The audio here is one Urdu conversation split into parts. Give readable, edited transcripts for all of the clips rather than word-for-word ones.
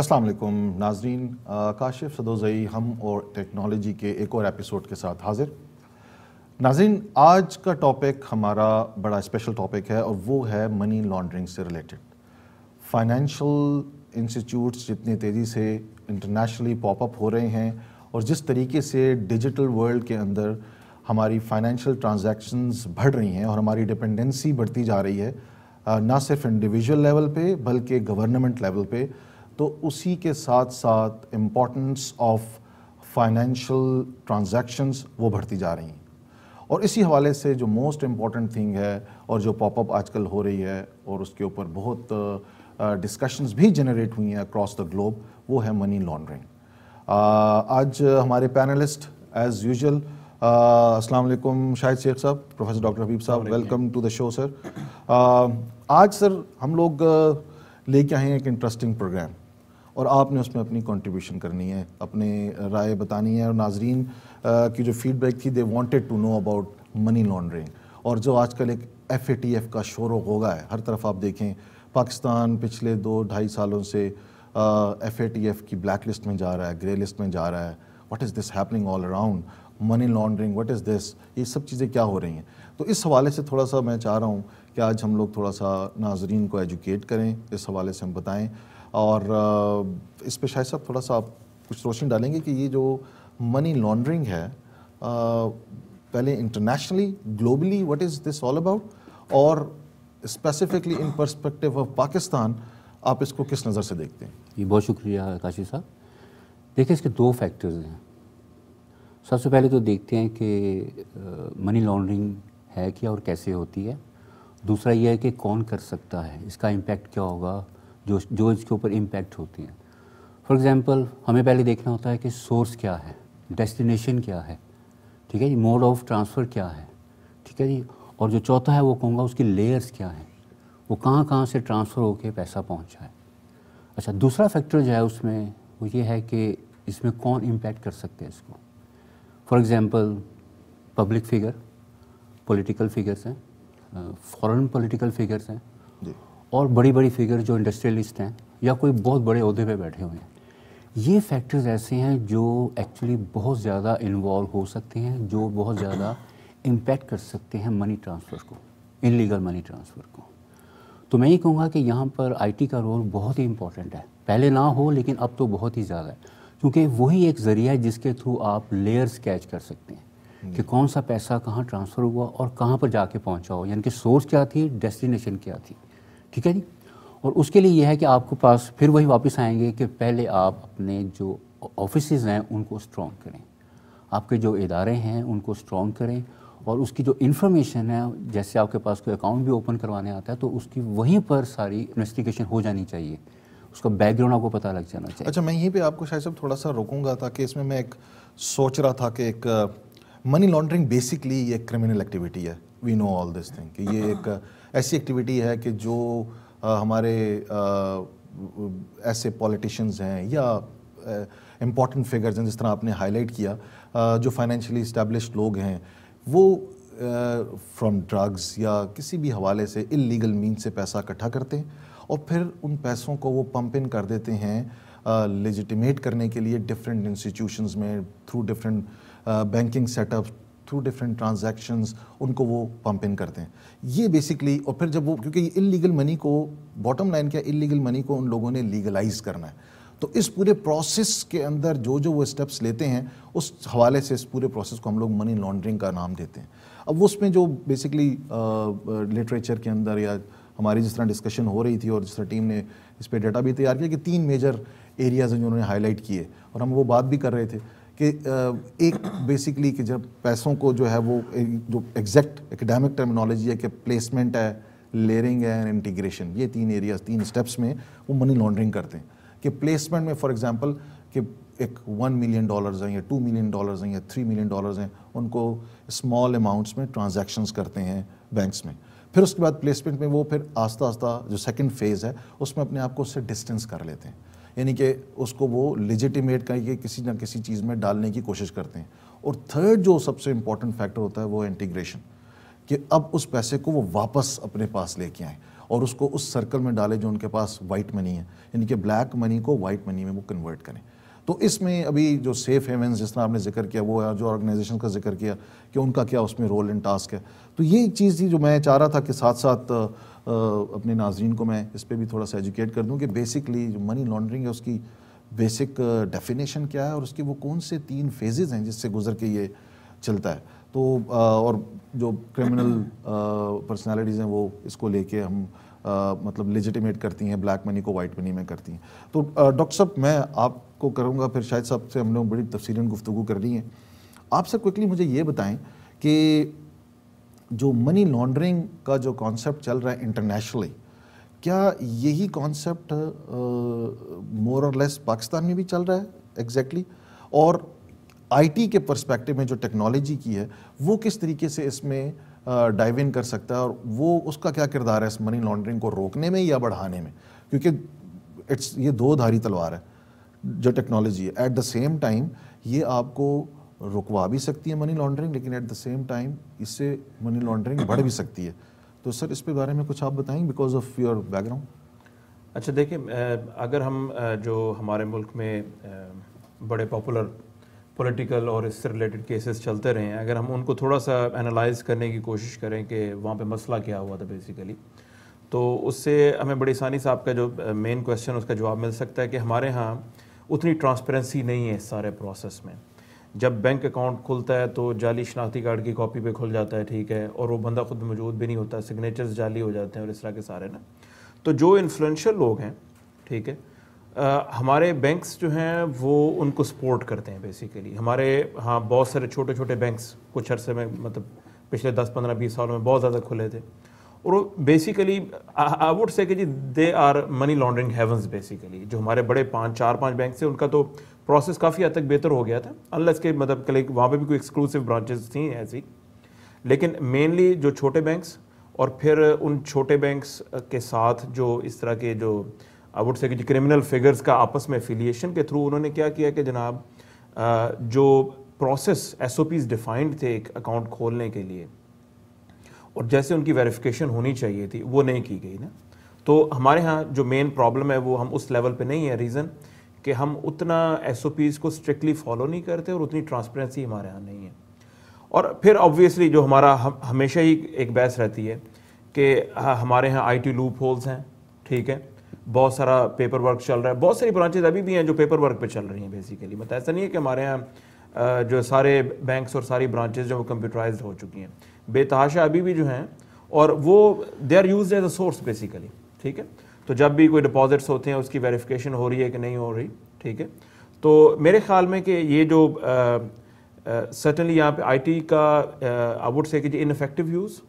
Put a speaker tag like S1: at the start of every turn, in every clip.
S1: السلام علیکم ناظرین، کاشف سدوزئی ہم اور ٹیکنالوجی کے ایک اور ایپیسوڈ کے ساتھ حاضر۔ ناظرین، آج کا ٹاپک ہمارا بڑا اسپیشل ٹاپک ہے اور وہ ہے منی لانڈرنگ سے ریلیٹڈ۔ فائنینشیل انسٹیٹیوٹس جتنی تیزی سے انٹرنیشنلی پاپ اپ ہو رہے ہیں اور جس طریقے سے ڈیجیٹل ورلڈ کے اندر ہماری فائنینشیل ٹرانزیکشنز بڑھ رہی ہیں اور ہماری ڈپینڈنسی بڑھتی جا رہی ہے، نہ صرف انڈیویجول لیول پہ بلکہ گورنمنٹ لیول پہ، تو اسی کے ساتھ ساتھ امپورٹنس آف فائنینشیل ٹرانزیکشنز وہ بڑھتی جا رہی ہیں۔ اور اسی حوالے سے جو موسٹ امپورٹنٹ تھنگ ہے اور جو پاپ اپ آج کل ہو رہی ہے اور اس کے اوپر بہت ڈسکشنز بھی جنریٹ ہوئی ہیں اکراس دا گلوب، وہ ہے منی لانڈرنگ۔ آج ہمارے پینلسٹ ایز یوزول، السلام علیکم شاہد شیخ صاحب، پروفیسر ڈاکٹر حبیب صاحب، ویلکم ٹو دا شو سر۔ آج سر ہم لوگ لے کے آئے ہیں ایک انٹرسٹنگ پروگرام اور آپ نے اس میں اپنی کنٹریبیوشن کرنی ہے، اپنے رائے بتانی ہے، اور ناظرین کی جو فیڈ بیک تھی they wanted to know about money laundering, اور جو آج کل ایک FATF کا شور و غوغا ہے، ہر طرف آپ دیکھیں پاکستان پچھلے 2-2.5 سالوں سے FATF کی بلیک لسٹ میں جا رہا ہے، گرے لسٹ میں جا رہا ہے۔ What is this happening all around? Money laundering, what is this? یہ سب چیزیں کیا ہو رہی ہیں؟ تو اس حوالے سے تھوڑا سا میں چاہ رہا ہوں کہ آج ہم لوگ تھوڑا سا ناظرین کو ایجوکیٹ کریں، اس حوالے سے ہم بتائیں، اور اس پہ شاہد صاحب تھوڑا سا آپ کچھ روشنی ڈالیں گے کہ یہ جو منی لانڈرنگ ہے پہلے internationally globally what is this all about, اور specifically in perspective of Pakistan آپ اس کو کس نظر سے دیکھتے ہیں؟
S2: جی بہت شکریہ کاشف صاحب۔ دیکھیں اس کے 2 فیکٹرز ہیں۔ سب سے پہلے تو دیکھتے ہیں کہ منی لانڈرنگ ہے کیا اور کیسے ہوتی ہے۔ دوسرا یہ ہے کہ کون کر سکتا ہے، اس کا امپیکٹ کیا ہوگا، جو اس کے اوپر امپیکٹ ہوتی ہیں۔ فار ایگزامپل ہمیں پہلے دیکھنا ہوتا ہے کہ سورس کیا ہے، ڈیسٹینیشن کیا ہے، ٹھیک ہے جی، موڈ آف ٹرانسفر کیا ہے، ٹھیک ہے جی، اور جو چوتھا ہے وہ کہوں گا اس کی لیئرس کیا ہیں، وہ کہاں کہاں سے ٹرانسفر ہو کے پیسہ پہنچا ہے۔ اچھا، دوسرا فیکٹر جو ہے اس میں وہ یہ ہے کہ اس میں کون امپیکٹ کر سکتے ہیں اس کو۔ For example public figure, political figures ہیں، فورن پولیٹیکل فگرس ہیں، اور بڑی بڑی فگر جو انڈسٹریلسٹ ہیں یا کوئی بہت بڑے عہدے پہ بیٹھے ہوئے ہیں۔ یہ فیکٹرز ایسے ہیں جو ایکچولی بہت زیادہ انوالو ہو سکتے ہیں، جو بہت زیادہ امپیکٹ کر سکتے ہیں منی ٹرانسفر کو، انلیگل منی ٹرانسفر کو۔ تو میں یہ کہوں گا کہ یہاں پر IT کا رول بہت ہی امپورٹنٹ ہے، پہلے نہ ہو لیکن اب تو بہت ہی زیادہ ہے، کیونکہ وہی ایک ذریعہ ہے جس کے تھرو آپ لیئرز کیچ کر سکتے ہیں کہ کون سا پیسہ کہاں ٹرانسفر ہوا اور کہاں پر جا کے پہنچا ہو، یعنی کہ سورس کیا تھی، ڈیسٹینیشن کیا تھی، ٹھیک ہے جی۔ اور اس کے لیے یہ ہے کہ آپ کے پاس پھر وہی واپس آئیں گے کہ پہلے آپ اپنے جو آفیسز ہیں ان کو اسٹرانگ کریں، آپ کے جو ادارے ہیں ان کو اسٹرانگ کریں، اور اس کی جو انفارمیشن ہے، جیسے آپ کے پاس کوئی اکاؤنٹ بھی اوپن کروانے آتا ہے تو اس کی وہیں پر ساری انویسٹیگیشن ہو جانی چاہیے، اس کا بیک گراؤنڈ آپ کو پتہ لگ جانا چاہیے۔
S1: اچھا، میں یہیں پہ آپ کو شاید صاحب تھوڑا سا روکوں گا تاکہ اس میں ایک سوچ رہا تھا کہ ایک منی لانڈرنگ بیسکلی یہ ایک کرمنل ایکٹیویٹی ہے، وی نو آل دس تھنگ، کہ یہ ایک ایسی ایکٹیویٹی ہے کہ جو ہمارے ایسے پولیٹیشینز ہیں یا امپورٹنٹ فگرز ہیں، جس طرح آپ نے ہائی لائٹ کیا، جو فائنینشلی اسٹیبلشڈ لوگ ہیں، وہ فرام ڈرگز یا کسی بھی حوالے سے اللیگل مین سے پیسہ اکٹھا کرتے ہیں اور پھر ان پیسوں کو وہ پمپ ان کر دیتے ہیں لیجیٹیمیٹ کرنے کے لیے ڈفرینٹ انسٹیٹیوشنز میں، through different banking set up, through different transactions ان کو وہ پمپ ان کرتے ہیں۔ یہ بیسکلی، اور پھر جب وہ، کیونکہ یہ اللیگل منی کو، باٹم لائن کیا، اللیگل منی کو ان لوگوں نے لیگلائز کرنا ہے، تو اس پورے پروسیس کے اندر جو وہ اسٹیپس لیتے ہیں اس حوالے سے اس پورے پروسیس کو ہم لوگ منی لانڈرنگ کا نام دیتے ہیں۔ اب اس میں جو بیسکلی لٹریچر کے اندر یا ہماری جس طرح ڈسکشن ہو رہی تھی اور جس طرح ٹیم نے اس پہ ڈیٹا بھی تیار کیا کہ 3 میجر ایریاز ہیں جو انہوں نے ہائی لائٹ کیے، اور ہم وہ بات بھی کر رہے تھے کہ ایک بیسکلی کہ جب پیسوں کو جو ہے وہ جو ایگزیکٹ اکیڈیمک ٹرمینالوجی ہے کہ پلیسمنٹ ہے، لیئرنگ ہے، انٹیگریشن، یہ 3 ایریاز 3 اسٹیپس میں وہ منی لانڈرنگ کرتے ہیں۔ کہ پلیسمنٹ میں فار ایگزامپل کہ ایک $1 ملین ہیں یا $2 ملین ہیں یا $3 ملین ہیں، ان کو اسمال اماؤنٹس میں ٹرانزیکشنز کرتے ہیں بینکس میں، پھر اس کے بعد پلیسمنٹ میں وہ پھر آہستہ آہستہ جو سیکنڈ فیز ہے اس میں اپنے آپ کو اس سے ڈسٹینس کر لیتے ہیں، یعنی کہ اس کو وہ لیجیٹیمیٹ کر کے کسی نہ کسی چیز میں ڈالنے کی کوشش کرتے ہیں۔ اور تھرڈ جو سب سے امپورٹنٹ فیکٹر ہوتا ہے وہ انٹیگریشن، کہ اب اس پیسے کو وہ واپس اپنے پاس لے کے آئیں، اور اس کو اس سرکل میں ڈالیں جو ان کے پاس وائٹ منی ہے, یعنی کہ بلیک منی کو وائٹ منی میں وہ کنورٹ کریں. تو اس میں ابھی جو سیف ہیونز جس طرح آپ نے ذکر کیا, وہ جو آرگنائزیشن کا ذکر کیا کہ ان کا کیا اس میں رول اینڈ ٹاسک ہے, تو یہ ایک چیز تھی جو میں چاہ رہا تھا کہ ساتھ ساتھ اپنے ناظرین کو میں اس پہ بھی تھوڑا سا ایجوکیٹ کر دوں کہ بیسکلی جو منی لانڈرنگ ہے اس کی بیسک ڈیفینیشن کیا ہے اور اس کے وہ کون سے 3 فیزز ہیں جس سے گزر کے یہ چلتا ہے. تو اور جو کرمنل پرسنالٹیز ہیں وہ اس کو لے کے ہم مطلب لیجیٹیمیٹ کرتی ہیں, بلیک منی کو وائٹ منی میں کرتی ہیں. تو ڈاکٹر صاحب میں آپ کو کروں گا, پھر شاہد صاحب سے ہم نے بڑی تفصیلاً گفتگو کرنی ہے. آپ سے کوئکلی مجھے یہ بتائیں کہ جو منی لانڈرنگ کا جو کانسیپٹ چل رہا ہے انٹرنیشنلی, کیا یہی کانسیپٹ مور اور لیس پاکستان میں بھی چل رہا ہے ایگزیکٹلی, اور آئی ٹی کے پرسپیکٹو میں جو ٹیکنالوجی کی ہے وہ کس طریقے سے اس میں ڈائیو ان کر سکتا ہے, اور وہ اس کا کیا کردار ہے اس منی لانڈرنگ کو روکنے میں یا بڑھانے میں, کیونکہ یہ 2 دھاری تلوار ہے جو ٹیکنالوجی ہے. ایٹ دا سیم ٹائم یہ آپ کو رکوا بھی سکتی ہے منی لانڈرنگ, لیکن ایٹ دا سیم ٹائم اس سے منی لانڈرنگ بڑھ بھی سکتی ہے. تو سر اس پہ بارے میں کچھ آپ بتائیں because of your back ground.
S3: اچھا دیکھیں, اگر ہم جو ہمارے ملک میں بڑے پاپولر پولیٹیکل اور اس سے ریلیٹڈ کیسز چلتے رہے ہیں, اگر ہم ان کو تھوڑا سا انالائز کرنے کی کوشش کریں کہ وہاں پہ مسئلہ کیا ہوا تھا بیسیکلی, تو اس سے ہمیں بڑی آسانی سے آپ کا جو مین کویسچن اس کا جواب مل سکتا ہے کہ ہمارے ہاں اتنی ٹرانسپیرنسی نہیں ہے اس سارے پروسیس میں. جب بینک اکاؤنٹ کھلتا ہے تو جعلی شناختی کارڈ کی کاپی پہ کھل جاتا ہے, ٹھیک ہے, اور وہ بندہ خود موجود بھی نہیں ہوتا, سگنیچرز جعلی ہو جاتے ہیں اور اس طرح کے سارے نا. تو جو انفلوئنشل لوگ ہیں, ٹھیک ہے, ہمارے بینکس جو ہیں وہ ان کو سپورٹ کرتے ہیں بیسیکلی. ہمارے ہاں بہت سارے چھوٹے چھوٹے بینکس کچھ عرصے میں مطلب پچھلے 10 15 20 سالوں میں بہت زیادہ کھلے تھے, اور وہ بیسیکلی آئی ووڈ سے کہ جی they are money laundering havens basically. جو ہمارے بڑے 4-5 بینکس تھے ان کا تو پروسیس کافی حد تک بہتر ہو گیا تھا, انلیس کے مطلب کہ وہاں پہ بھی کوئی ایکسکلوسیو برانچز تھیں ایسی, لیکن مینلی جو چھوٹے بینکس اور پھر ان چھوٹے بینکس کے ساتھ جو اس طرح کے جو آئی ووڈ سے کہ کرمنل فگرز کا آپس میں ایفیلیشن کے تھرو انہوں نے کیا کیا کہ جناب جو process S O Ps defined تھے ایک اکاؤنٹ کھولنے کے لیے, اور جیسے ان کی ویریفیکیشن ہونی چاہیے تھی وہ نہیں کی گئی نا. تو ہمارے ہاں جو مین پرابلم ہے وہ ہم اس لیول پہ نہیں ہے, ریزن کہ ہم اتنا ایس او پیز کو اسٹرکٹلی فالو نہیں کرتے اور اتنی ٹرانسپیرنسی ہمارے ہاں نہیں ہے. اور پھر آبویسلی جو ہمارا ہمیشہ ہی ایک بحث رہتی ہے کہ ہمارے ہاں آئی ٹی لوپ ہولز ہیں, ٹھیک ہے, بہت سارا پیپر ورک چل رہا ہے, بہت ساری برانچز ابھی بھی ہیں جو پیپر ورک پہ چل رہی ہیں بیسیکلی. مطلب ایسا نہیں ہے کہ ہمارے ہاں جو سارے بینکس اور ساری برانچز جو وہ کمپیوٹرائزڈ ہو چکی ہیں, بے تحاشا ابھی بھی جو ہیں, اور وہ they are used as a source basically, ٹھیک ہے. تو جب بھی کوئی ڈپازٹس ہوتے ہیں اس کی ویریفیکیشن ہو رہی ہے کہ نہیں ہو رہی, ٹھیک ہے. تو میرے خیال میں کہ یہ جو سرٹنلی یہاں پہ آئی ٹی کا آئی ووڈ سے کہ ineffective use,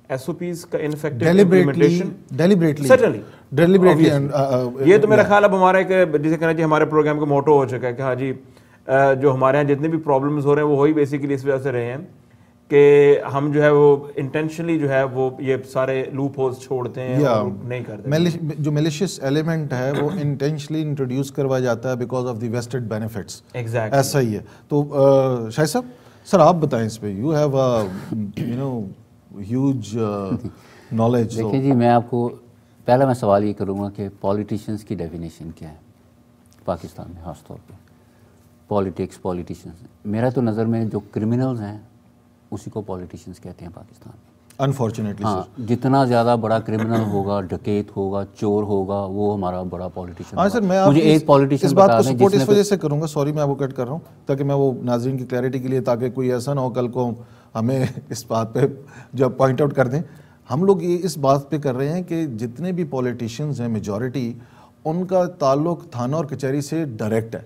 S3: S O Ps کا انفیکٹو امپلیمنٹیشن ڈیلیبریٹلی, یہ تو میرا خیال اب ہمارا ایک جسے کہنا چاہیے ہمارے پروگرام کا موٹو ہو چکا ہے کہ ہاں جی جو ہمارے یہاں جتنے بھی پرابلمز ہو رہے ہیں وہ وہی بیسیکلی اس وجہ سے رہے ہیں کہ ہم جو ہے وہ انٹینشنلی جو ہے وہ یہ سارے لوپ ہولز چھوڑتے ہیں اور نہیں کرتے.
S1: جو میلیشیس ایلیمنٹ ہے وہ انٹینشنلی انٹروڈیوس کروایا جاتا ہے because of the vested benefits. ایسا ہی ہے. تو شاہد صاحب سر آپ بتائیں اس پہ, you have you know huge knowledge.
S2: دیکھیں جی, میں آپ کو پہلا میں سوال یہ کروں گا کہ پولیٹیشنز کی ڈیفینیشن کیا ہے پاکستان میں, خاص طور پہ پولیٹیشنز. میرا تو نظر میں جو کرمنلز ہیں اسی کو پولیٹیشنز کہتے ہیں پاکستان میں,
S1: انفارچونیٹلی.
S2: ہاں, جتنا زیادہ بڑا کرمنل ہوگا, ڈکیت ہوگا, چور ہوگا, وہ ہمارا بڑا پولیٹیشن.
S1: ہاں سر, میں
S2: مجھے ایک پولیٹیشن
S1: اس بات کو سپورٹ اس وجہ سے کروں گا, سوری میں آپ کو کٹ کر رہا ہوں, تاکہ میں وہ ناظرین کی کلیئرٹی کے لیے, تاکہ کوئی ایسا نہ ہو کل کو ہمیں اس بات پہ جو پوائنٹ آؤٹ کر دیں. ہم لوگ یہ اس بات پہ کر رہے ہیں کہ جتنے بھی پولیٹیشینز ہیں میجورٹی, ان کا تعلق تھانہ اور کچہری سے ڈائریکٹ ہے,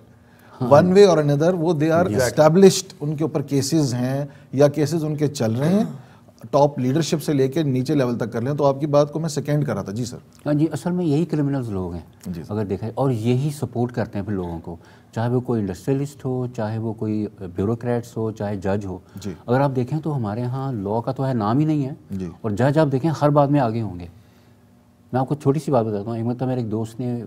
S1: ون وے اور اندر. وہ دے آر اسٹیبلشڈ, ان کے اوپر کیسز ہیں یا کیسز ان کے چل رہے ہیں, ٹاپ لیڈرشپ سے لے کے نیچے لیول تک کر لیں. تو آپ کی بات کو میں سیکنڈ کر رہا تھا. جی سر.
S2: ہاں جی, اصل میں یہی کرمنلز لوگ ہیں اگر دیکھیں, اور یہی سپورٹ کرتے ہیں پھر لوگوں کو, چاہے وہ کوئی انڈسٹریلسٹ ہو, چاہے وہ کوئی بیوروکریٹس ہو, چاہے جج ہو. اگر آپ دیکھیں تو ہمارے ہاں لا کا تو ہے نام ہی نہیں ہے, اور جج آپ دیکھیں ہر بات میں آگے ہوں گے. میں آپ کو چھوٹی سی بات بتاتا ہوں. ایک مرتبہ میرے ایک دوست نے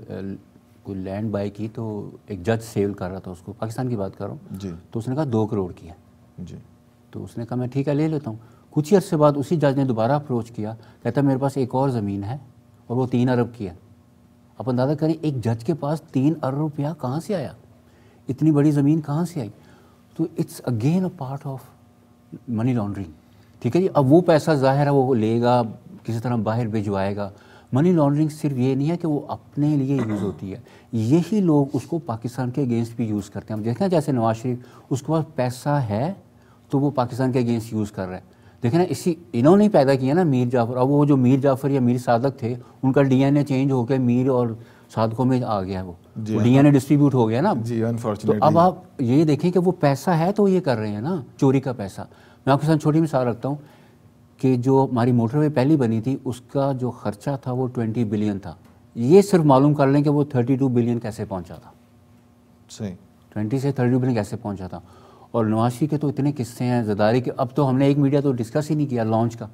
S2: کوئی لینڈ بائی کی, تو ایک جج سیل کر رہا تھا اس کو, پاکستان کی بات کر رہا ہوں, تو اس نے کہا 2 کروڑ کی ہے. تو اس نے کہا میں ٹھیک ہے لے لیتا ہوں. کچھ ہی عرصے بعد اسی جج نے دوبارہ اپروچ کیا, کہتا ہے میرے پاس ایک اور زمین ہے اور وہ 3 ارب کی ہے. آپ اندازہ کریں ایک جج کے پاس 3 ارب روپیہ کہاں سے آیا, اتنی بڑی زمین کہاں سے آئی؟ تو it's again a part of money laundering. ٹھیک ہے جی. اب وہ پیسہ ظاہر ہے وہ لے گا کسی طرح باہر بھجوائے گا. منی لانڈرنگ صرف یہ نہیں ہے کہ وہ اپنے لیے یوز ہوتی ہے, یہی لوگ اس کو پاکستان کے اگینسٹ بھی یوز کرتے ہیں. ہم دیکھیں جیسے نواز شریف اس کے پاس پیسہ ہے تو وہ پاکستان کے اگینسٹ یوز کر رہا ہے. دیکھیں نا انہوں نے پیدا کیا نا میر جعفر. اب وہ جو میر جعفر یا میر صادق تھے ان کا ڈی این اے چینج ہو کے میر اور صادقوں میں آ گیا, وہ ڈی این اے ڈسٹریبیوٹ ہو گیا نا. تو اب آپ یہ دیکھیں کہ وہ پیسہ ہے تو یہ کر رہے ہیں نا چوری کا پیسہ. میں آپ کے ساتھ چھوٹی مثال رکھتا ہوں کہ جو ہماری موٹر وے پہلی بنی تھی اس کا جو خرچہ تھا وہ 20 بلین تھا. یہ صرف معلوم کر لیں کہ وہ 32 بلین کیسے پہنچا تھا.
S1: صحیح
S2: 20 سے 32 بلین کیسے پہنچا تھا. اور نواز شریف کے تو اتنے قصے ہیں زرداری کے. اب تو ہم نے ایک میڈیا تو ڈسکس ہی نہیں کیا لانچ کا,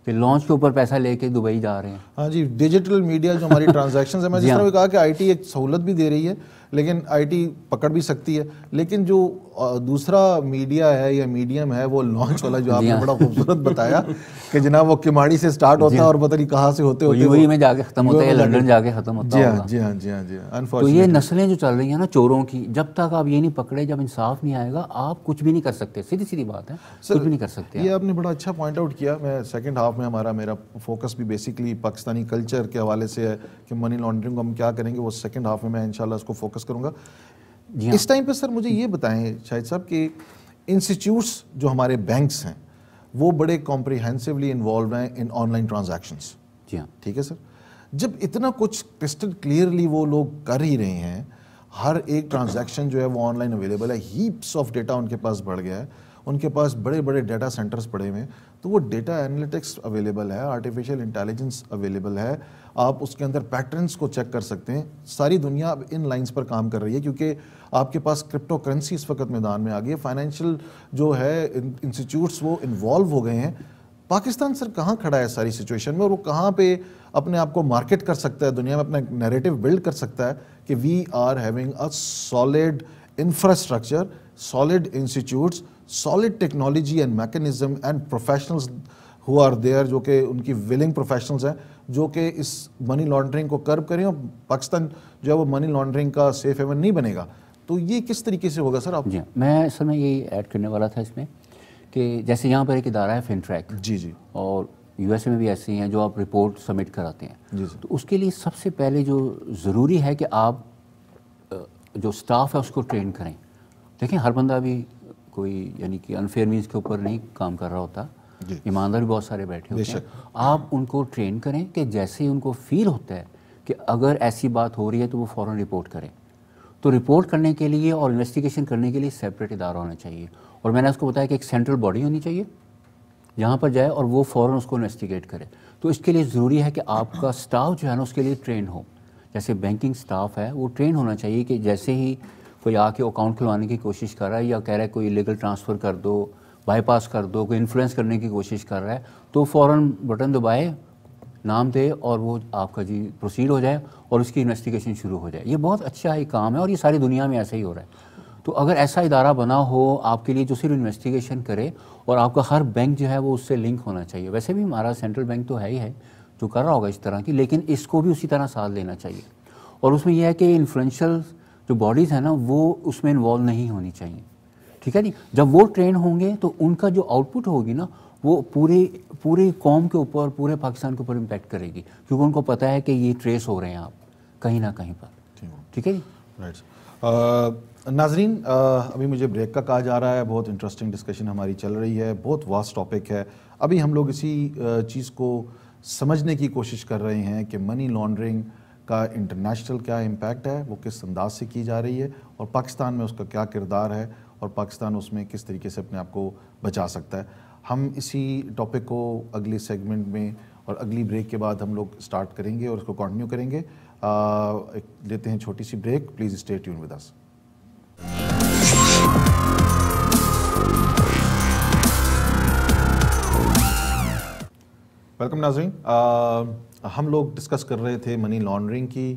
S2: کہ لانچ کے اوپر پیسہ لے کے دبئی جا رہے ہیں.
S1: ہاں جی, ڈیجیٹل میڈیا جو ہماری ٹرانزیکشنز ہیں, میں جس طرح بھی کہا کہ آئی ٹی ایک سہولت بھی دے رہی ہے لیکن آئی ٹی پکڑ بھی سکتی ہے, لیکن جو دوسرا میڈیا ہے یا میڈیم ہے وہ لانچ والا جو آپ نے بڑا خوبصورت بتایا کہ جناب وہ کماڑی سے سٹارٹ ہوتا ہے اور پتہ نہیں کہاں سے ہوتے
S2: ہوتے میں جا کے ختم ہوتا ہے, لندن جا کے ختم ہوتا ہے.
S1: جی ہاں جی ہاں جی ہاں.
S2: تو یہ نسلیں جو چل رہی ہیں نا چوروں کی, جب تک آپ یہ نہیں پکڑے, جب انصاف نہیں آئے گا آپ کچھ بھی نہیں کر سکتے. سیدھی بات ہے, کچھ بھی نہیں کر سکتے.
S1: یہ آپ نے بڑا اچھا پوائنٹ آؤٹ کیا. میں سیکنڈ ہاف میں میرا فوکس بھی بیسکلی پاکستانی کلچر کے حوالے سے ہے کہ منی لانڈرنگ کو ہم کیا کریں گے, وہ سیکنڈ ہاف میں انشاءاللہ اس کو فوکس کروں گا. اس ٹائم پہ سر مجھے یہ بتائیں شاہد صاحب کہ انسٹیٹیوٹس جو ہمارے بینکس ہیں وہ بڑے کمپریہنسولی انوالوڈ ہیں ان آن لائن ٹرانزیکشنس.
S2: جی ہاں
S1: ٹھیک ہے سر. جب اتنا کچھ کرسٹل کلیئرلی وہ لوگ کر ہی رہے ہیں, ہر ایک ٹرانزیکشن جو ہے وہ آن لائن اویلیبل ہے, ہیپس آف ڈیٹا ان کے پاس بڑھ گیا ہے, ان کے پاس بڑے بڑے ڈیٹا سینٹرز پڑے ہوئے ہیں, تو وہ ڈیٹا انالیٹکس اویلیبل ہے, آرٹیفیشیل انٹیلیجنس اویلیبل ہے, آپ اس کے اندر پیٹرنس کو چیک کر سکتے ہیں. ساری دنیا اب ان لائنس پر کام کر رہی ہے کیونکہ آپ کے پاس کرپٹو کرنسی اس وقت میدان میں آ گئی ہے. فائنینشیل جو ہے انسٹیٹیوٹس وہ انوالو ہو گئے ہیں. پاکستان سر کہاں کھڑا ہے ساری سچویشن میں, اور وہ کہاں پہ اپنے آپ کو مارکیٹ کر سکتا ہے, دنیا میں اپنا ایک نیریٹو بلڈ کر سکتا ہے کہ we are having a solid infrastructure, solid institutes, solid technology and mechanism and professionals who are there, جو کہ ان کی ولنگ پروفیشنلز ہیں جو کہ اس منی لانڈرنگ کو کرب کریں. اور پاکستان جو ہے وہ منی لانڈرنگ کا سیف ہیون نہیں بنے گا. تو یہ کس طریقے سے ہوگا سر آپ؟
S2: جی میں اصل میں یہی ایڈ کرنے والا تھا اس میں کہ جیسے یہاں پر ایک ادارہ ہے فنٹریک,
S1: جی
S2: اور یو ایس اے میں بھی ایسے ہیں جو آپ رپورٹ سبمٹ کراتے ہیں.
S1: جی
S2: تو اس کے لیے سب سے پہلے جو ضروری ہے کہ آپ جو سٹاف ہے اس کو ٹرین کریں. دیکھیں ہر بندہ بھی کوئی یعنی کہ انفیئر مینس کے اوپر نہیں کام کر رہا ہوتا, ایماندار بھی بہت سارے بیٹھے ہوتے ہیں. آپ ان کو ٹرین کریں کہ جیسے ہی ان کو فیل ہوتا ہے کہ اگر ایسی بات ہو رہی ہے تو وہ فوراً رپورٹ کریں. تو رپورٹ کرنے کے لیے اور انویسٹیگیشن کرنے کے لیے سیپریٹ ادارہ ہونا چاہیے. اور میں نے اس کو بتایا کہ ایک سینٹرل باڈی ہونی چاہیے جہاں پر جائے اور وہ فوراً اس کو انویسٹیگیٹ کرے. تو اس کے لیے ضروری ہے کہ آپ کا سٹاف جو ہے نا اس کے لیے ٹرین ہو. جیسے بینکنگ سٹاف ہے وہ ٹرین ہونا چاہیے کہ جیسے ہی کوئی آ کے اکاؤنٹ کھلوانے کی کوشش کر رہا ہے یا کہہ رہا ہے کوئی لیگل ٹرانسفر کر دو, بائی پاس کر دو, کوئی انفلوئنس کرنے کی کوشش کر رہا ہے, تو فوراً بٹن دبائے, نام دے اور وہ آپ کا جی پروسیڈ ہو جائے اور اس کی انویسٹیگیشن شروع ہو جائے. یہ بہت اچھا ہی کام ہے اور یہ ساری دنیا میں ایسا ہی ہو رہا ہے. تو اگر ایسا ادارہ بنا ہو آپ کے لیے جو صرف انویسٹیگیشن کرے, اور آپ کا ہر بینک جو ہے وہ اس سے لنک ہونا چاہیے. ویسے بھی ہمارا سینٹرل بینک تو ہے ہی ہے جو کر رہا ہوگا اس طرح کی, لیکن اس کو بھی اسی طرح ساتھ لینا چاہیے. اور اس میں یہ ہے کہ انفلوئنشل جو باڈیز ہیں نا وہ اس میں انوالو نہیں ہونی چاہیے. ٹھیک ہے جی. جب وہ ٹرین ہوں گے تو ان کا جو آؤٹ پٹ ہوگی نا وہ پوری قوم کے اوپر, پورے پاکستان کے اوپر امپیکٹ کرے گی, کیونکہ ان کو پتہ ہے کہ یہ ٹریس ہو رہے ہیں آپ کہیں نہ کہیں پر. ٹھیک ہے جی.
S1: رائٹ. ناظرین ابھی مجھے بریک کا کہا جا رہا ہے, بہت انٹرسٹنگ ڈسکشن ہماری چل رہی ہے, بہت واسٹ ٹاپک ہے. ابھی ہم لوگ اسی چیز کو سمجھنے کی کوشش کر رہے ہیں کہ منی لانڈرنگ کا انٹرنیشنل کیا امپیکٹ ہے, وہ کس انداز سے کی جا رہی ہے, اور پاکستان میں اس کا کیا کردار ہے, اور پاکستان اس میں کس طریقے سے اپنے آپ کو بچا سکتا ہے. ہم اسی ٹاپک کو اگلے سیگمنٹ میں اور اگلی بریک کے بعد ہم لوگ سٹارٹ کریں گے اور اس کو کنٹینیو کریں گے. لیتے ہیں چھوٹی سی break, please stay tune with us. Welcome ناظرین. ہم لوگ ڈسکس کر رہے تھے منی لانڈرنگ کی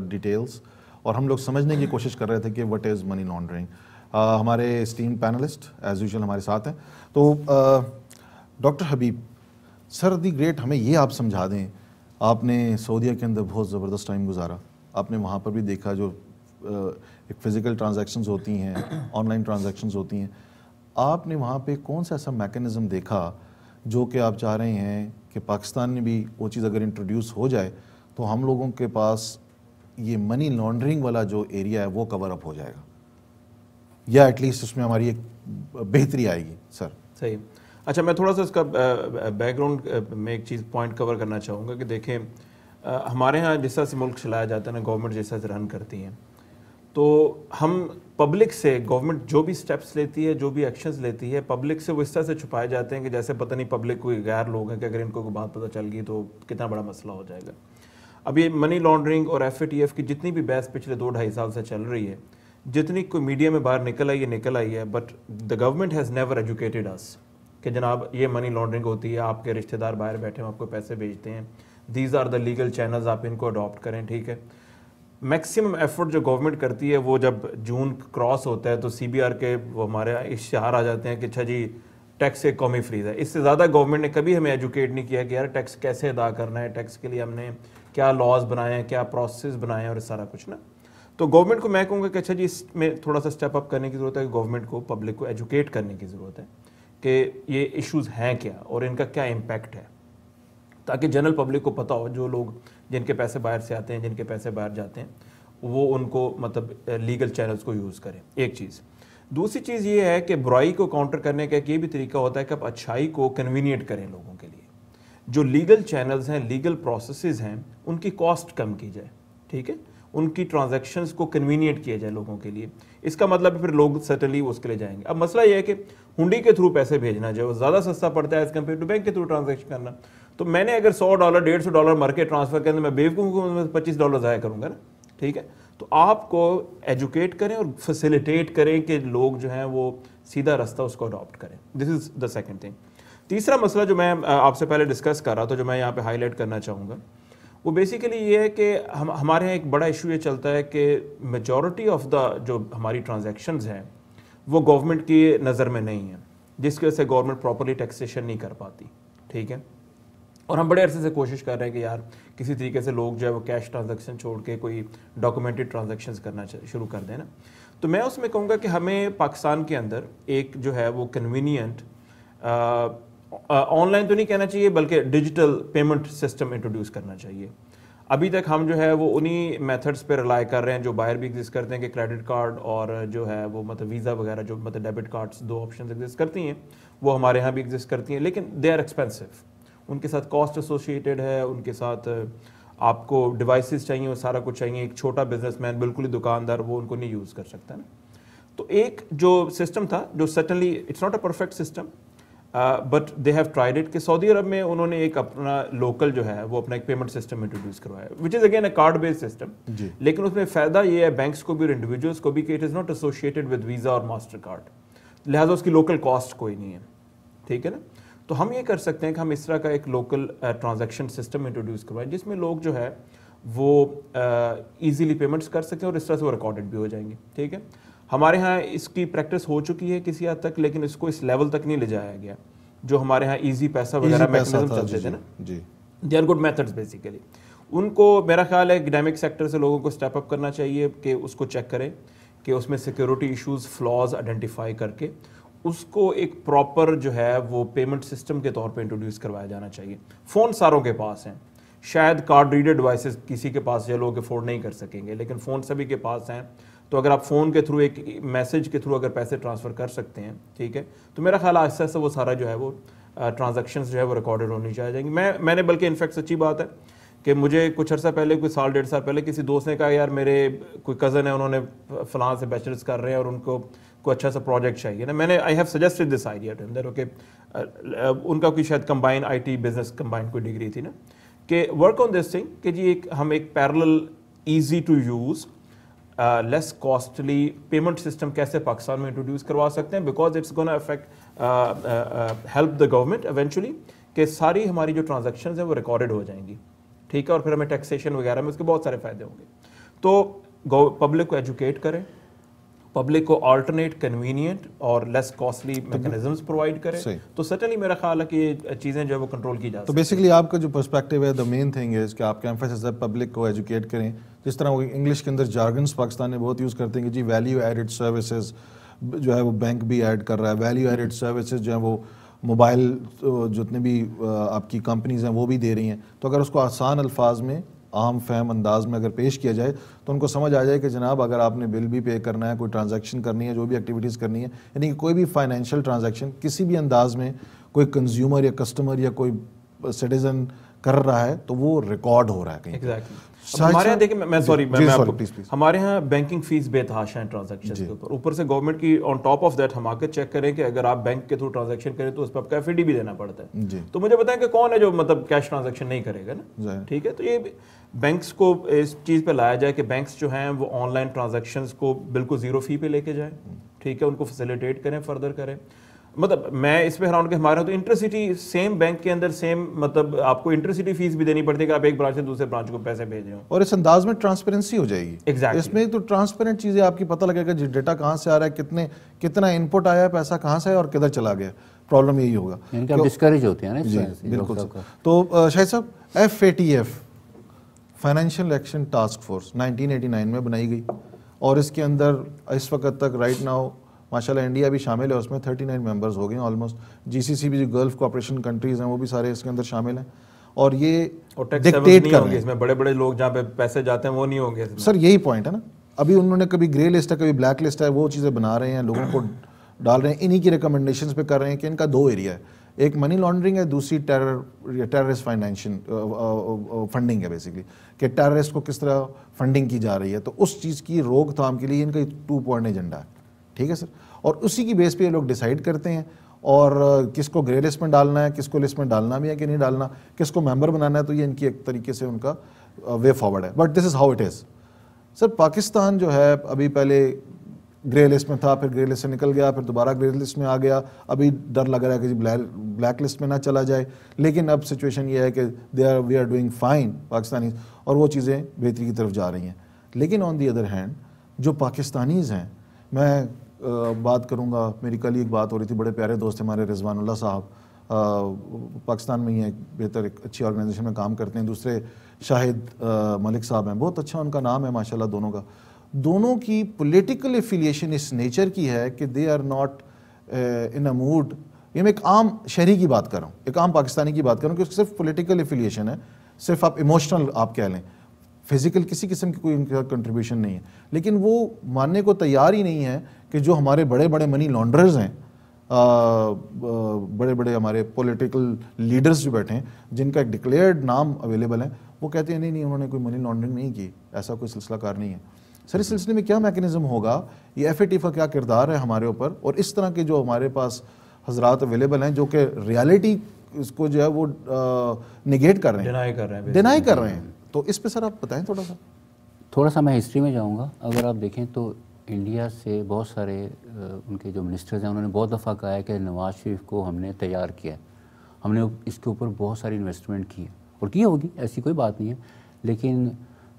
S1: ڈیٹیلز, اور ہم لوگ سمجھنے کی کوشش کر رہے تھے کہ وٹ از منی لانڈرنگ. ہمارے اسٹیم پینلسٹ ایز یوزول ہمارے ساتھ ہیں. تو doctor Habib sir the great, ہمیں یہ آپ سمجھا دیں آپ نے سعودیہ کے اندر بہت زبردست ٹائم گزارا, آپ نے وہاں پر بھی دیکھا جو ایک فزیکل ٹرانزیکشنز ہوتی ہیں, آن لائن ٹرانزیکشنز ہوتی ہیں, آپ نے وہاں پہ کون سا ایسا میکانزم دیکھا جو کہ آپ چاہ رہے ہیں کہ پاکستان میں بھی وہ چیز اگر انٹروڈیوس ہو جائے تو ہم لوگوں کے پاس یہ منی لانڈرنگ والا جو ایریا ہے وہ کور اپ ہو جائے گا, یا ایٹ لیسٹ اس میں ہماری ایک بہتری آئے گی؟ سر
S3: صحیح. اچھا, میں تھوڑا سا اس کا بیک گراؤنڈ میں ایک چیز پوائنٹ کور کرنا چاہوں گا کہ دیکھیں ہمارے ہاں جس طرح سے ملک چلایا جاتا ہے نا, گورنمنٹ جس طرح سے رن کرتی ہیں, تو ہم پبلک سے گورنمنٹ جو بھی سٹیپس لیتی ہے, جو بھی ایکشنز لیتی ہے, پبلک سے وہ اس طرح سے چھپائے جاتے ہیں کہ جیسے پتہ نہیں پبلک کوئی غیر لوگ ہیں کہ اگر ان کو کوئی بات پتہ چل گئی تو کتنا بڑا مسئلہ ہو جائے گا. اب یہ منی لانڈرنگ اور FATF کی جتنی بھی بحث پچھلے 2-2.5 سال سے چل رہی ہے, جتنی کوئی میڈیا میں باہر نکل آئی ہے, but the government has never educated us کہ جناب یہ منی لانڈرنگ ہوتی ہے, آپ کے رشتہ دار باہر بیٹھے ہیں, آپ کو پیسے بھیجتے ہیں, these are the legal channels, آپ ان کو اڈاپٹ کریں. ٹھیک ہے, میکسیمم ایفرٹ جو گورنمنٹ کرتی ہے وہ جب جون کراس ہوتا ہے تو CBR کے وہ ہمارے اشتہار آ جاتے ہیں کہ اچھا جی ٹیکس ایک قومی فریض ہے. اس سے زیادہ گورنمنٹ نے کبھی ہمیں ایجوکیٹ نہیں کیا کہ یار ٹیکس کیسے ادا کرنا ہے, ٹیکس کے لیے ہم نے کیا لاز بنائے ہیں, کیا پروسیس بنائے ہیں, اور سارا کچھ نا. تو گورنمنٹ کو میں کہوں گا کہ اچھا جی اس میں تھوڑا سا اسٹیپ اپ کرنے کی ضرورت ہے, کہ گورنمنٹ کو پبلک کو ایجوکیٹ کرنے کی ضرورت ہے کہ یہ ایشوز ہیں کیا اور ان کا کیا امپیکٹ ہے, تاکہ جنرل پبلک کو پتہ ہو, جو لوگ جن کے پیسے باہر سے آتے ہیں, جن کے پیسے باہر جاتے ہیں, وہ ان کو مطلب لیگل چینلز کو یوز کریں. ایک چیز. دوسری چیز یہ ہے کہ برائی کو کاؤنٹر کرنے کا ایک یہ بھی طریقہ ہوتا ہے کہ آپ اچھائی کو کنوینئنٹ کریں لوگوں کے لیے. جو لیگل چینلز ہیں, لیگل پروسیسز ہیں, ان کی کاسٹ کم کی جائے. ٹھیک ہے, ان کی ٹرانزیکشنز کو کنوینئنٹ کیا جائے لوگوں کے لیے. اس کا مطلب پھر لوگ سرٹنلی اس کے لیے جائیں گے. اب مسئلہ یہ ہے کہ ہنڈی کے تھرو پیسے بھیجنا جو زیادہ سستا پڑتا ہے ایز کمپیئر ٹو بینک کے تھرو ٹرانزیکشن کرنا. تو میں نے اگر $100 $150 مر کے ٹرانسفر کرنے میں بیوقوف کو میں $25 ضائع کروں گا نا. ٹھیک ہے, تو آپ کو ایجوکیٹ کریں اور فیسیلیٹیٹ کریں کہ لوگ جو ہیں وہ سیدھا رستہ اس کو اڈاپٹ کریں. دس از دا سیکنڈ تھنگ. تیسرا مسئلہ جو میں آپ سے پہلے ڈسکس کر رہا تھا, جو میں یہاں پہ ہائی لائٹ کرنا چاہوں گا, وہ بیسیکلی یہ ہے کہ ہمارے یہاں ایک بڑا ایشو یہ چلتا ہے کہ میجورٹی آف دا جو ہماری ٹرانزیکشنز ہیں وہ گورنمنٹ کی نظر میں نہیں ہیں, جس کی وجہ سے گورنمنٹ پراپرلی ٹیکسیشن نہیں کر پاتی. ٹھیک ہے, اور ہم بڑے عرصے سے کوشش کر رہے ہیں کہ یار کسی طریقے سے لوگ جو ہے وہ کیش ٹرانزیکشن چھوڑ کے کوئی ڈاکومنٹڈ ٹرانزیکشنز کرنا شروع کر دیں نا. تو میں اس میں کہوں گا کہ ہمیں پاکستان کے اندر ایک جو ہے وہ کنوینئنٹ آن لائن تو نہیں کہنا چاہیے بلکہ ڈیجیٹل پیمنٹ سسٹم انٹروڈیوس کرنا چاہیے. ابھی تک ہم جو ہے وہ انہی میتھڈس پہ رلائی کر رہے ہیں جو باہر بھی ایگزسٹ کرتے ہیں, کہ کریڈٹ کارڈ اور جو ہے وہ مطلب ویزا وغیرہ جو مطلب ڈیبٹ کارڈس 2 آپشنز ایگزسٹ کرتی ہیں, وہ ہمارے ہاں بھی ایگزسٹ کرتی ہیں, لیکن دے آر ایکسپینسو. ان کے ساتھ کاسٹ ایسوسیٹیڈ ہے, ان کے ساتھ آپ کو ڈیوائسز چاہیے, وہ سارا کچھ چاہیے. ایک چھوٹا بزنس مین بالکل ہی دکاندار وہ ان کو نہیں یوز کر سکتا نا. تو ایک جو سسٹم تھا جو certainly it's not a perfect system but they have tried it, کہ سعودی عرب میں انہوں نے ایک اپنا لوکل جو ہے وہ اپنا ایک پیمنٹ سسٹم انٹروڈیوس کروایا, which is again a card based system. لیکن اس میں فائدہ یہ ہے بینکس کو بھی اور انڈیویجولس کو بھی کہ it is not associated with visa اور ماسٹر کارڈ, لہٰذا اس کی لوکل کاسٹ کوئی نہیں ہے. ٹھیک ہے نا. تو ہم یہ کر سکتے ہیں کہ ہم اس طرح کا ایک لوکل ٹرانزیکشن سسٹم انٹروڈیوس کروائیں جس میں لوگ جو ہے وہ ایزیلی پیمنٹس کر سکیں اور اس طرح سے وہ ریکارڈڈ بھی ہو جائیں گے. ٹھیک ہے, ہمارے ہاں اس کی پریکٹس ہو چکی ہے کسی حد تک, لیکن اس کو اس لیول تک نہیں لے جایا گیا جو ہمارے ہاں ایزی پیسہ وغیرہ میکنزم چلتے تھے نا. They are good methods basically. ان کو میرا خیال ہے اکیڈیمک سیکٹر سے لوگوں کو اسٹیپ اپ کرنا چاہیے کہ اس کو چیک کریں کہ اس میں سیکیورٹی ایشوز فلاز آئیڈینٹیفائی کر کے اس کو ایک پراپر جو ہے وہ پیمنٹ سسٹم کے طور پہ انٹروڈیوس کروایا جانا چاہیے. فون ساروں کے پاس ہیں, شاید کارڈ ریڈر ڈیوائسز کسی کے پاس جو لوگ افورڈ نہیں کر سکیں گے, لیکن فون سبھی کے پاس ہیں. تو اگر آپ فون کے تھرو ایک میسج کے تھرو اگر پیسے ٹرانسفر کر سکتے ہیں, ٹھیک ہے, تو میرا خیال آہستہ آہستہ وہ سارا جو ہے وہ ٹرانزیکشنز جو ہے وہ ریکارڈڈ ہونی چاہیے. میں نے بلکہ انفیکٹ سچی بات ہے کہ مجھے کچھ عرصہ پہلے, کوئی 1.5 سال پہلے کسی دوست نے کہا یار میرے کوئی کزن ہے, انہوں نے فلاں سے بیچلرز کر رہے ہیں اور ان کو کوئی اچھا سا پروجیکٹ چاہیے نا. میں نے I have suggested this idea to ہم کہ ان کا کوئی شاید کمبائن IT بزنس کمبائن کوئی ڈگری تھی نا, کہ ورک آن دس تھنگ کہ جی ہم ایک parallel easy to use less costly payment system کیسے پاکستان میں انٹروڈیوس کروا سکتے ہیں, because it's gonna affect help the government eventually, کہ ساری ہماری جو ٹرانزیکشنز ہیں وہ ریکارڈڈ ہو جائیں گی. ٹھیک ہے, اور پھر ہمیں ٹیکسیشن وغیرہ میں اس کے بہت سارے فائدے ہوں گے. تو پبلک کو ایجوکیٹ کریں, پبلک کو آلٹرنیٹ کنوینئنٹ اور لیس کاسٹلی میکانزمس پرووائڈ کرے تو سٹنلی میرا خیال ہے کہ یہ چیزیں جو ہے وہ کنٹرول کی جا سکتی ہیں.
S1: تو بیسکلی آپ کا جو پرسپیکٹیو ہے دا مین تھنگ ہے کہ آپ کا ایمفیسس ہے پبلک کو ایجوکیٹ کریں. جس طرح وہ انگلش کے اندر جارگنس پاکستان میں بہت یوز کرتے ہیں کہ جی ویلیو ایڈڈ سروسز جو ہے وہ بینک بھی ایڈ کر رہا ہے, ویلیو ایڈڈ سروسز جو ہے وہ موبائل جتنے بھی آپ کی کمپنیز ہیں وہ بھی دے رہی ہیں. تو اگر اس کو آسان الفاظ میں عام فہم انداز میں اگر پیش کیا جائے تو ان کو سمجھ آ جائے کہ جناب اگر آپ نے بل بھی پے کرنا ہے, کوئی ٹرانزیکشن کرنی ہے, جو بھی ایکٹیویٹیز کرنی ہے, یعنی کہ کوئی بھی فائنینشیل ٹرانزیکشن کسی بھی انداز میں کوئی کنزیومر یا کسٹمر یا کوئی سٹیزن کر رہا ہے تو وہ ریکارڈ ہو رہا ہے کہیں.
S3: ہمارے یہاں دیکھیں ہمارے یہاں بینکنگ فیس بے تحاشا ہیں ٹرانزیکشن کے اوپر سے گورنمنٹ کی آن ٹاپ آف دیٹ حماقت چیک کریں کہ اگر آپ بینک کے تھرو ٹرانزیکشن کریں تو اس پہ آپ کا FD بھی دینا پڑتا ہے. تو مجھے بتائیں کہ کون ہے جو مطلب کیش ٹرانزیکشن نہیں کرے گا نا, ٹھیک ہے. تو یہ بینکس کو اس چیز پہ لایا جائے کہ بینکس جو ہیں وہ آن لائن ٹرانزیکشنز کو بالکل زیرو فی پہ لے کے جائیں, ٹھیک ہے, ان کو فیسیلیٹیٹ کریں, فردر کریں. مطلب میں اس پہ حیران کہ ہمارے تو انٹرسٹی سیم بینک کے اندر سیم مطلب آپ کو انٹرسٹی فیس بھی دینی پڑتی ہے کہ آپ ایک برانچ سے دوسرے برانچ کو پیسے بھیج رہے ہو,
S1: اور اس انداز میں ٹرانسپیرنسی ہو جائے گی.
S3: اس
S1: میں تو ٹرانسپیرنٹ چیزیں آپ کی پتہ لگے گا جی ڈیٹا کہاں سے آ رہا ہے, کتنا ان پٹ آیا ہے, پیسہ کہاں سے ہے اور کدھر چلا گیا. پرابلم یہی ہوگا,
S2: ڈسکریج ہوتے ہیں نا.
S1: جی بالکل. تو شاہد صاحب FATF financial action task force 1989 میں بنائی گئی اور اس کے اندر اس وقت تک رائٹ ناؤ ماشاءاللہ انڈیا بھی شامل ہے, اس میں 39 ممبرز ہو گئے ہیں آلموسٹ. GCC بھی جو گلف کوآپریشن کنٹریز ہیں وہ بھی سارے اس کے اندر شامل ہیں اور یہ ڈکٹیٹ کر رہے ہیں.
S3: اس میں بڑے بڑے لوگ جہاں پہ پیسے جاتے ہیں وہ نہیں ہوں گے.
S1: سر یہی پوائنٹ ہے نا, ابھی انہوں نے کبھی گرے لسٹ ہے کبھی بلیک لسٹ ہے, وہ چیزیں بنا رہے ہیں, لوگوں کو ڈال رہے ہیں, انہی کی ریکمنڈیشنز پہ کر رہے ہیں کہ ان کا 2 ایریا ہے, ایک منی لانڈرنگ ہے, دوسری ٹیررسٹ فائنینشن فنڈنگ ہے بیسکلی, کہ ٹیررسٹ کو کس طرح فنڈنگ کی جا رہی ہے. تو اس چیز کی روک تھام کے لیے ان کا 2 پوائنٹ ایجنڈا ہے, ٹھیک ہے سر. اور اسی کی بیس پہ یہ لوگ ڈیسائیڈ کرتے ہیں اور کس کو گرے لسٹ میں ڈالنا ہے, کس کو لسٹ میں ڈالنا بھی ہے کہ نہیں ڈالنا, کس کو ممبر بنانا ہے. تو یہ ان کی ایک طریقے سے ان کا وے فارورڈ ہے. But this is how it is. Sir Pakistan جو ہے ابھی پہلے گرے لسٹ میں تھا, پھر گرے لسٹ سے نکل گیا, پھر دوبارہ گرے لسٹ میں آ گیا. ابھی ڈر لگ رہا ہے کہ جی بلیک لسٹ میں نہ چلا جائے, لیکن اب سچویشن یہ ہے کہ we are doing fine Pakistani, اور وہ چیزیں بہتری کی طرف جا رہی ہیں. لیکن آن دی ادر ہینڈ جو پاکستانیز ہیں, میں بات کروں گا, میری کل ہی ایک بات ہو رہی تھی, بڑے پیارے دوست ہمارے رضوان اللہ صاحب پاکستان میں ہی ہیں, بہتر ایک اچھی آرگنائزیشن میں کام کرتے ہیں. دوسرے شاہد ملک صاحب ہیں, بہت اچھا ان کا نام ہے ماشاءاللہ دونوں کا. دونوں کی پولیٹیکل ایفیلیشن اس نیچر کی ہے کہ they are not in a mood. یہ میں ایک عام شہری کی بات کر رہا ہوں, ایک عام پاکستانی کی بات کر رہا ہوں کہ صرف پولیٹیکل ایفیلیشن ہے, صرف آپ ایموشنل آپ کہہ لیں, فزیکل کسی قسم کی کوئی ان کا کنٹریبیوشن نہیں ہے. لیکن وہ ماننے کو تیار ہی نہیں ہے کہ جو ہمارے بڑے بڑے منی لانڈررز ہیں, بڑے بڑے ہمارے پولیٹیکل لیڈرز جو بیٹھے ہیں جن کا ایک ڈکلیئرڈ نام اویلیبل ہے, وہ کہتے ہیں نہیں انہوں نے کوئی منی لانڈرنگ نہیں کی, ایسا کوئی سلسلہ کار نہیں ہے. سر اس سلسلے میں کیا میکینزم ہوگا, یہ FATF کا کیا کردار ہے ہمارے اوپر, اور اس طرح کے جو ہمارے پاس حضرات اویلیبل ہیں جو کہ ریالٹی اس کو جو ہے وہ نگیٹ کر رہے ہیں, ڈینائی کر رہے ہیں. تو اس پہ سر آپ بتائیں تھوڑا سا.
S2: میں ہسٹری میں جاؤں گا. اگر آپ دیکھیں تو انڈیا سے بہت سارے ان کے جو منسٹرز ہیں انہوں نے بہت دفعہ کہا ہے کہ نواز شریف کو ہم نے تیار کیا ہے, ہم نے اس کے اوپر بہت ساری انویسٹمنٹ کی ہے, اور کی ہوگی, ایسی کوئی بات نہیں ہے. لیکن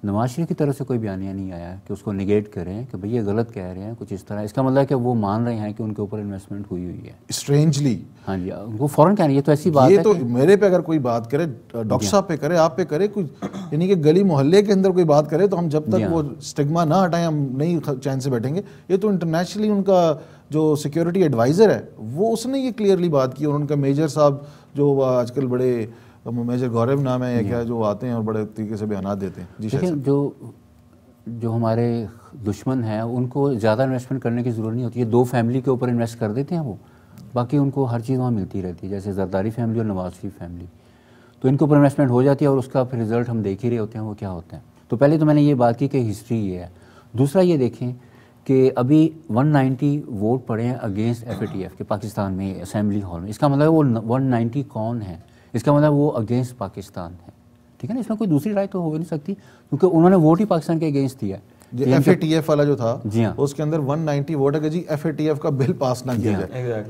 S2: نواز شریف کی طرف سے کوئی بیانیہ نہیں آیا کہ اس کو نگیٹ کریں کہ بھئی یہ غلط کہہ رہے ہیں کچھ اس طرح. اس کا مطلب ہے کہ وہ مان رہے ہیں کہ ان کے اوپر انویسٹمنٹ ہوئی ہے
S1: اسٹرینجلی.
S2: ہاں جی, وہ فوراً کہہ رہے ہیں, یہ تو ایسی بات ہے.
S1: یہ تو میرے پہ اگر کوئی بات کرے, ڈاکٹر صاحب پہ کرے, آپ پہ کرے, کوئی یعنی کہ گلی محلے کے اندر کوئی بات کرے, تو ہم جب تک وہ اسٹگما نہ ہٹائیں ہم نہیں چین سے بیٹھیں گے. یہ تو انٹرنیشنلی ان کا جو سیکیورٹی ایڈوائزر ہے وہ اس نے یہ کلیئرلی بات کی, اور ان کا میجر صاحب جو آج کل بڑے میجر گورو نام ہے کیا, جو آتے ہیں اور بڑے طریقے سے بیانات دیتے ہیں. جی
S2: لیکن جو ہمارے دشمن ہیں ان کو زیادہ انویسٹمنٹ کرنے کی ضرورت نہیں ہوتی ہے. 2 فیملی کے اوپر انویسٹ کر دیتے ہیں وہ, باقی ان کو ہر چیز وہاں ملتی رہتی ہے, جیسے زرداری فیملی اور نواز شریف فیملی. تو ان کے اوپر انویسٹمنٹ ہو جاتی ہے اور اس کا پھر رزلٹ ہم دیکھ ہی رہے ہوتے ہیں وہ کیا ہوتا ہے. تو پہلے تو میں نے یہ بات کی کہ ہسٹری یہ ہے. دوسرا یہ دیکھیں کہ ابھی 190 ووٹ پڑے ہیں اگینسٹ FATF کے پاکستان میں اسمبلی ہال میں. اس کا مطلب وہ 190 کون ہیں, اس کا مطلب وہ اگینسٹ پاکستان ہے, ٹھیک ہے نا. اس میں کوئی دوسری رائے تو ہو نہیں سکتی کیونکہ انہوں نے ووٹ ہی پاکستان کے اگینسٹ دیا ہے.
S1: FATF والا جو تھا اس کے اندر 190 ووٹ ہے کہ جی FATF کا بل پاس نہ کیا جائے.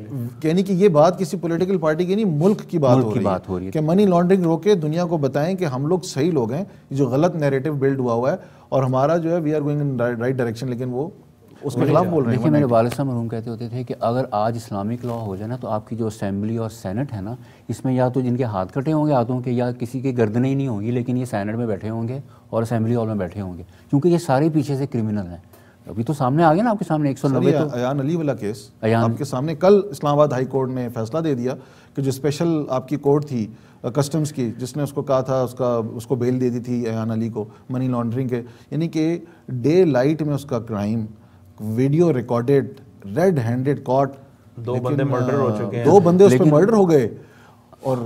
S1: یعنی کہ یہ بات کسی پولیٹیکل پارٹی کی نہیں, ملک کی بات ہو رہی ہے کہ منی لانڈرنگ روکے, دنیا کو بتائیں کہ ہم لوگ صحیح لوگ ہیں, جو غلط نیریٹو بلڈ ہوا ہے اور ہمارا جو ہے we are going in right direction, لیکن وہ اس کے خلاف بول رہے ہیں.
S2: دیکھیے میرے والد صاحب مرحوم کہتے ہوتے تھے کہ اگر آج اسلامک لا ہو جائے نا تو آپ کی جو اسمبلی اور سینٹ ہے نا اس میں یا تو جن کے ہاتھ کٹے ہوں گے ہاتھوں کے یا کسی کے گردنیں ہی نہیں ہوں گی, لیکن یہ سینٹ میں بیٹھے ہوں گے اور اسمبلی ہال میں بیٹھے ہوں گے, کیونکہ یہ سارے پیچھے سے کرمنل ہیں. ابھی تو سامنے آ گیا نا آپ کے سامنے 190 تو
S1: ایان علی والا کیس آپ کے سامنے کل اسلام آباد ہائی کورٹ نے فیصلہ دے دیا کہ جو اسپیشل آپ کی کورٹ تھی کسٹمز کی جس نے اس کو کہا تھا اس کو بیل دے دی تھی ایان علی کو منی لانڈرنگ کے, یعنی کہ ڈے لائٹ میں اس کا crime video recorded red handed caught,
S3: 2 بندے مرڈر ہو چکے ہیں,
S1: 2 بندے اس پہ مرڈر ہو گئے, اور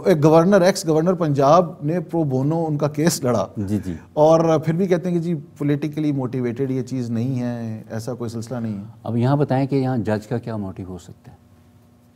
S1: ایک گورنر ایکس گورنر پنجاب نے پرو بونو ان کا کیس لڑا
S2: جی جی,
S1: اور پھر بھی کہتے ہیں کہ جی پولیٹیکلی موٹیویٹڈ یہ چیز نہیں ہے, ایسا کوئی سلسلہ نہیں ہے.
S2: اب یہاں بتائیں کہ یہاں جج کا کیا موٹیو ہو سکتا ہے,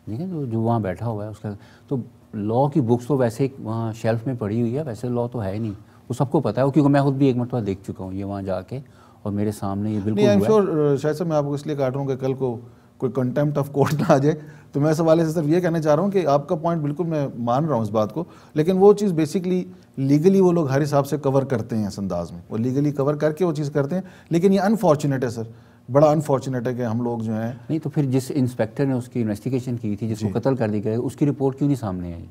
S2: ٹھیک ہے, جو وہاں بیٹھا ہوا ہے اس کا تو لا کی بکس تو ویسے وہاں شیلف میں پڑی ہوئی ہے, ویسے لا تو ہے ہی نہیں, وہ سب کو پتہ ہے, کیونکہ میں خود بھی ایک مرتبہ دیکھ چکا ہوں یہ وہاں جا کے اور میرے سامنے یہ بالکل.
S1: نہیں آئی ایم شیور شاید صاحب میں آپ کو اس لیے کاٹ رہا ہوں کہ کل کو کوئی کنٹیمپٹ آف کورٹ نہ آ جائے, تو میں اس حوالے سے صرف یہ کہنا چاہ رہا ہوں کہ آپ کا پوائنٹ بالکل میں مان رہا ہوں اس بات کو, لیکن وہ چیز بیسکلی لیگلی وہ لوگ ہر حساب سے کور کرتے ہیں اس انداز میں, وہ لیگلی کور کر کے وہ چیز کرتے ہیں, لیکن یہ انفارچونیٹ ہے سر, بڑا انفارچونیٹ ہے کہ ہم لوگ جو ہیں.
S2: نہیں تو پھر جس انسپیکٹر نے اس کی انویسٹیگیشن کی تھی جس کو قتل کر دی گئی اس کی رپورٹ کیوں نہیں سامنے آئی؟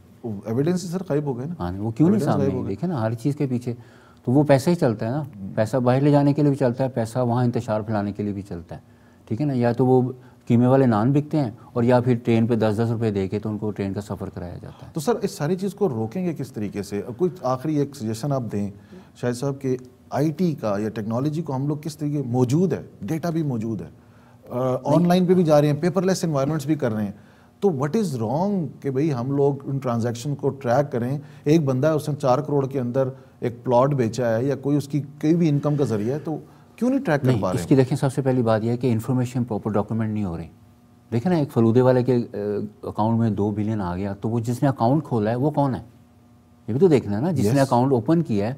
S1: ایویڈنس سر غائب ہو گئے نا.
S2: ہاں وہ کیوں نہیں سامنے آئی؟ دیکھیں نا ہر چیز کے پیچھے تو وہ پیسہ ہی چلتا ہے نا, پیسہ باہر لے جانے کے لیے بھی چلتا ہے, پیسہ وہاں انتشار پھیلانے کے لیے بھی چلتا ہے, ٹھیک ہے نا, یا تو وہ قیمے والے نان بکتے ہیں اور یا پھر ٹرین پہ 10-10 روپے دے کے تو ان کو ٹرین کا سفر کرایا جاتا ہے.
S1: تو سر اس ساری چیز کو روکیں گے کس طریقے سے؟ کوئی آخری ایک سجیشن آپ دیں شاہد صاحب کہ آئی ٹی کا یا ٹیکنالوجی کو ہم لوگ کس طریقے موجود ہے, ڈیٹا بھی موجود ہے, آن لائن پہ بھی جا رہے ہیں, پیپر لیس انوائرمنٹس بھی کر رہے ہیں, تو وٹ از رانگ کہ بھئی ہم لوگ ان ٹرانزیکشن کو ٹریک کریں؟ ایک بندہ ہے اس نے 4 کروڑ کے اندر ایک پلاٹ بیچا ہے یا کوئی اس کی کوئی بھی انکم کا ذریعہ ہے, تو کیوں نہیں ٹریک کر پا رہے ہیں؟
S2: اس کی دیکھیں سب سے پہلی بات یہ ہے کہ انفارمیشن پراپر ڈاکومنٹ نہیں ہو رہی. دیکھیں نا ایک فلودے والے کے اکاؤنٹ میں 2 بلین آ گیا, تو وہ جس نے اکاؤنٹ کھولا ہے وہ کون ہے, یہ بھی تو دیکھنا ہے نا. جس نے اکاؤنٹ اوپن کیا ہے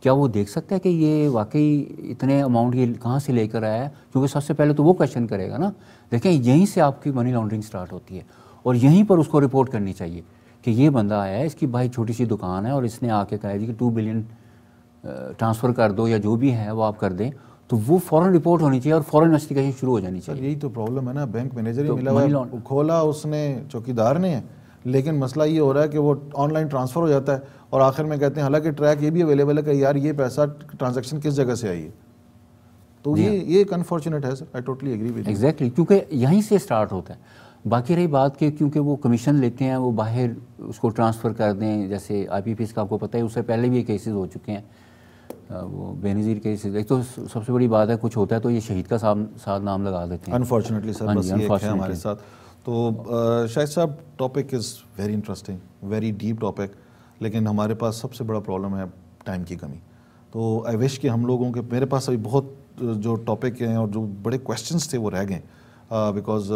S2: کیا وہ دیکھ سکتا ہے کہ یہ واقعی اتنے اماؤنٹ یہ کہاں سے لے کر آیا ہے؟ کیونکہ سب سے پہلے تو وہ کویشچن کرے گا نا. دیکھیں یہیں سے آپ کی منی لانڈرنگ سٹارٹ ہوتی ہے, اور یہیں پر اس کو رپورٹ کرنی چاہیے کہ یہ بندہ آیا ہے, اس کی بھائی چھوٹی سی دکان ہے اور اس نے آ کے کہا جی کہ 2 بلین ٹرانسفر کر دو یا جو بھی ہے وہ آپ کر دیں, تو وہ فوراً رپورٹ ہونی چاہیے اور فوراً انویسٹیگیشن شروع ہو جانی چاہیے.
S1: یہی تو پرابلم ہے نا, بینک مینیجر ہی ملا ہوا ہے, کھولا اس نے چوکیدار نے, لیکن مسئلہ یہ ہو رہا ہے کہ وہ آن لائن ٹرانسفر ہو جاتا ہے اور آخر میں کہتے ہیں حالانکہ ٹریک یہ بھی اویلیبل ہے کہ یار یہ پیسہ ٹرانزیکشن کس جگہ سے آئی ہے. تو یہ ایک انفارچونیٹ ہے sir, I totally agree with you.
S2: Exactly, کیونکہ یہیں سے اسٹارٹ ہوتا ہے. باقی رہی بات کہ کیونکہ وہ کمیشن لیتے ہیں وہ باہر اس کو ٹرانسفر کر دیں, جیسے آئی پی پی ایس کا آپ کو پتہ ہے, اس سے پہلے بھی یہ کیسز ہو چکے ہیں, وہ بے نظیر کیسز. ایک تو سب سے بڑی بات ہے کچھ ہوتا ہے تو یہ شہید کا ساتھ نام لگا دیتے ہیں
S1: انفارچونیٹلی سر, بس یہ ہے ہمارے ساتھ. تو شاہد صاحب topic is very interesting, very deep topic, لیکن ہمارے پاس سب سے بڑا پرابلم ہے ٹائم کی کمی. تو آئی وش کہ ہم لوگوں کے, میرے پاس ابھی بہت جو ٹاپک ہیں اور جو بڑے کویشچنس تھے وہ رہ گئے, بیکاز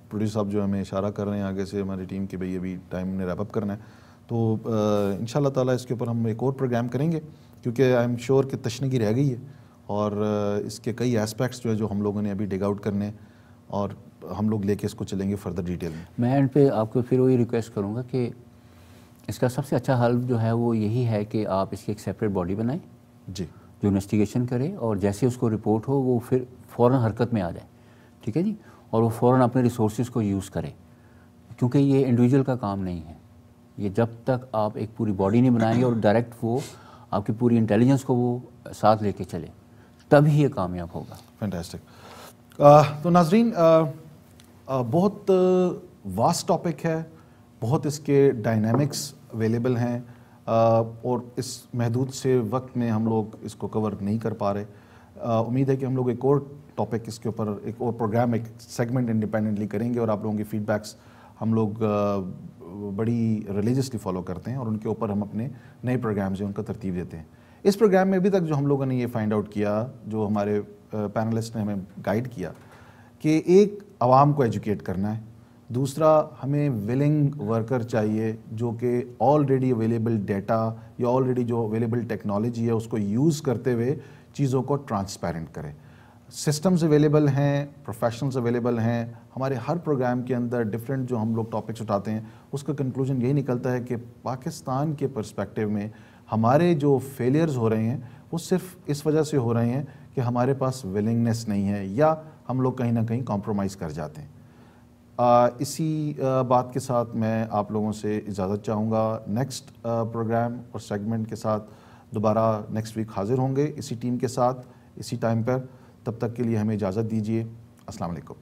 S1: پروڈیوسر صاحب جو ہمیں اشارہ کر رہے ہیں آگے سے ہماری ٹیم کے بھئی ابھی ٹائم نے ریپ اپ کرنا ہے. تو انشاءاللہ تعالیٰ اس کے اوپر ہم ایک اور پروگرام کریں گے, کیونکہ آئی ایم شیور کہ تشنگی رہ گئی ہے اور اس کے کئی ایسپیکٹس جو ہے جو ہم لوگوں نے ابھی ڈگ آؤٹ کرنے ہیں اور ہم لوگ لے کے اس کو چلیں گے فردر ڈیٹیل میں.
S2: میں اینڈ پہ آپ کو پھر وہی ریکویسٹ کروں گا کہ اس کا سب سے اچھا حل جو ہے وہ یہی ہے کہ آپ اس کی ایک سیپریٹ باڈی بنائیں
S1: جی,
S2: جو انویسٹیگیشن کرے, اور جیسے اس کو رپورٹ ہو وہ پھر فوراً حرکت میں آ جائے, ٹھیک ہے جی, اور وہ فوراً اپنے ریسورسز کو یوز کرے, کیونکہ یہ انڈیویجول کا کام نہیں ہے. یہ جب تک آپ ایک پوری باڈی نہیں بنائیں گے اور ڈائریکٹ وہ آپ کی پوری انٹیلیجنس کو وہ ساتھ لے کے چلے, تب ہی یہ کامیاب ہوگا.
S1: فینٹاسٹک. تو ناظرین بہت واسٹ ٹاپک ہے, بہت اس کے ڈائنامکس اویلیبل ہیں, اور اس محدود سے وقت میں ہم لوگ اس کو کور نہیں کر پا رہے. امید ہے کہ ہم لوگ ایک اور ٹاپک اس کے اوپر ایک اور پروگرام ایک سیگمنٹ انڈیپینڈنٹلی کریں گے, اور آپ لوگوں کی فیڈ بیکس ہم لوگ بڑی ریلیجسلی فالو کرتے ہیں اور ان کے اوپر ہم اپنے نئے پروگرامز ہیں ان کا ترتیب دیتے ہیں. اس پروگرام میں ابھی تک جو ہم لوگوں نے یہ فائنڈ آؤٹ کیا, جو ہمارے پینلسٹ نے ہمیں گائیڈ کیا, کہ ایک عوام کو ایجوکیٹ کرنا ہے, دوسرا ہمیں ولنگ ورکر چاہیے جو کہ آلریڈی اویلیبل ڈیٹا یا آلریڈی جو اویلیبل ٹیکنالوجی ہے اس کو یوز کرتے ہوئے چیزوں کو ٹرانسپیرنٹ کرے. سسٹمز اویلیبل ہیں, پروفیشنلز اویلیبل ہیں. ہمارے ہر پروگرام کے اندر ڈفرینٹ جو ہم لوگ ٹاپکس اٹھاتے ہیں اس کا کنکلوژن یہی نکلتا ہے کہ پاکستان کے پرسپیکٹیو میں ہمارے جو فیلیئرز ہو رہے ہیں وہ صرف اس وجہ سے ہو رہے ہیں کہ ہمارے پاس ولنگنیس نہیں ہے, یا ہم لوگ کہیں نہ کہیں کمپرومائز کر جاتے ہیں. اسی بات کے ساتھ میں آپ لوگوں سے اجازت چاہوں گا. نیکسٹ پروگرام اور سیگمنٹ کے ساتھ دوبارہ نیکسٹ ویک حاضر ہوں گے اسی ٹیم کے ساتھ اسی ٹائم پر. تب تک کے لیے ہمیں اجازت دیجیے. السلام علیکم.